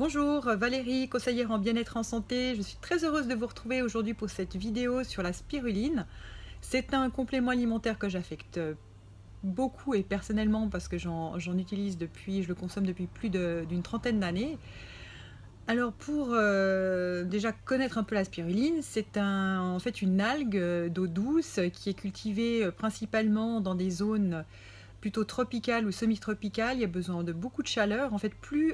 Bonjour, Valérie, conseillère en bien-être en santé. Je suis très heureuse de vous retrouver aujourd'hui pour cette vidéo sur la spiruline. C'est un complément alimentaire que j'affecte beaucoup et personnellement parce que j'en utilise depuis, je le consomme depuis plus d'une trentaine d'années. Alors pour déjà connaître un peu la spiruline, c'est en fait une algue d'eau douce qui est cultivée principalement dans des zones plutôt tropicales ou semi-tropicales. Il y a besoin de beaucoup de chaleur. En fait, plus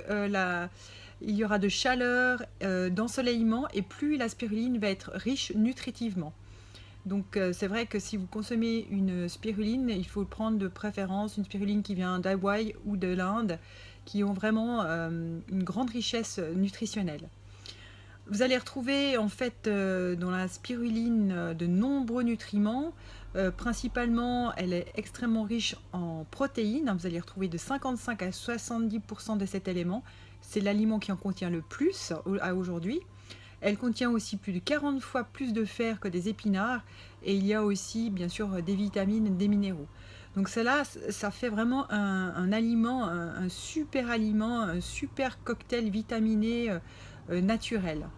il y aura de chaleur, d'ensoleillement, et plus la spiruline va être riche nutritivement. Donc c'est vrai que si vous consommez une spiruline, il faut prendre de préférence une spiruline qui vient d'Hawaï ou de l'Inde, qui ont vraiment une grande richesse nutritionnelle. Vous allez retrouver en fait dans la spiruline de nombreux nutriments. Principalement, elle est extrêmement riche en protéines. Vous allez retrouver de 55 à 70% de cet élément. C'est l'aliment qui en contient le plus à aujourd'hui. Elle contient aussi plus de 40 fois plus de fer que des épinards, et il y a aussi bien sûr des vitamines, des minéraux. Donc cela, ça fait vraiment un aliment, un super aliment, un super cocktail vitaminé naturel.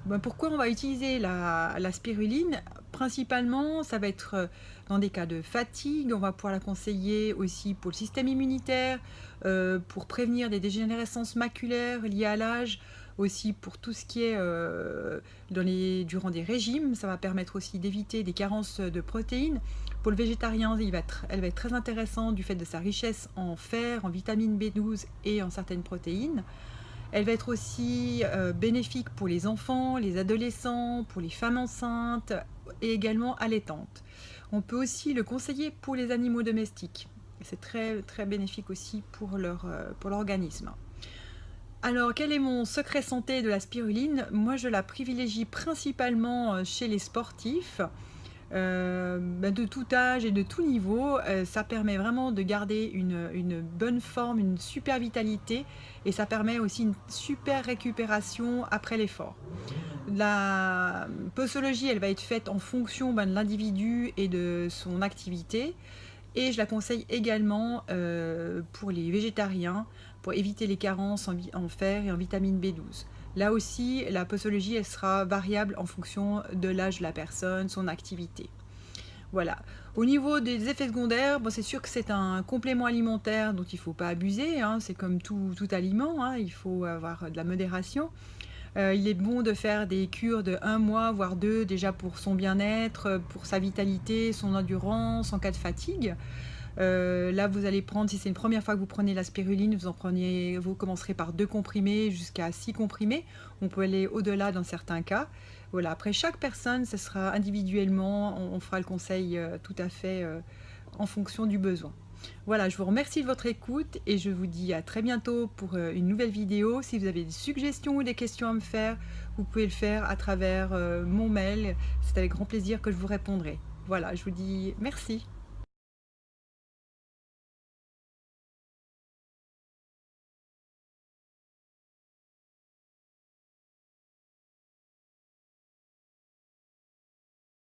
Ben, pourquoi on va utiliser la spiruline? Principalement, ça va être dans des cas de fatigue. On va pouvoir la conseiller aussi pour le système immunitaire, pour prévenir des dégénérescences maculaires liées à l'âge, aussi pour tout ce qui est durant des régimes. Ça va permettre aussi d'éviter des carences de protéines. Pour le végétarien, elle va être très intéressante du fait de sa richesse en fer, en vitamine B12 et en certaines protéines. Elle va être aussi bénéfique pour les enfants, les adolescents, pour les femmes enceintes et également allaitantes. On peut aussi le conseiller pour les animaux domestiques. C'est très, très bénéfique aussi pour pour l'organisme. Alors, quel est mon secret santé de la spiruline? Moi, je la privilégie principalement chez les sportifs. De tout âge et de tout niveau, ça permet vraiment de garder une bonne forme, une super vitalité, et ça permet aussi une super récupération après l'effort. La posologie, elle va être faite en fonction de l'individu et de son activité, et je la conseille également pour les végétariens, pour éviter les carences en fer et en vitamine B12. Là aussi, la posologie, elle sera variable en fonction de l'âge de la personne, son activité. Voilà. Au niveau des effets secondaires, bon, c'est sûr que c'est un complément alimentaire dont il ne faut pas abuser, hein. C'est comme tout aliment, hein. Il faut avoir de la modération. Il est bon de faire des cures de 1 mois, voire 2, déjà pour son bien-être, pour sa vitalité, son endurance en cas de fatigue. Là, vous allez prendre, si c'est une première fois que vous prenez la spiruline, vous commencerez par 2 comprimés jusqu'à 6 comprimés. On peut aller au-delà dans certains cas. Voilà, après chaque personne, ce sera individuellement, on fera le conseil tout à fait en fonction du besoin. Voilà, je vous remercie de votre écoute et je vous dis à très bientôt pour une nouvelle vidéo. Si vous avez des suggestions ou des questions à me faire, vous pouvez le faire à travers mon mail. C'est avec grand plaisir que je vous répondrai. Voilà, je vous dis merci.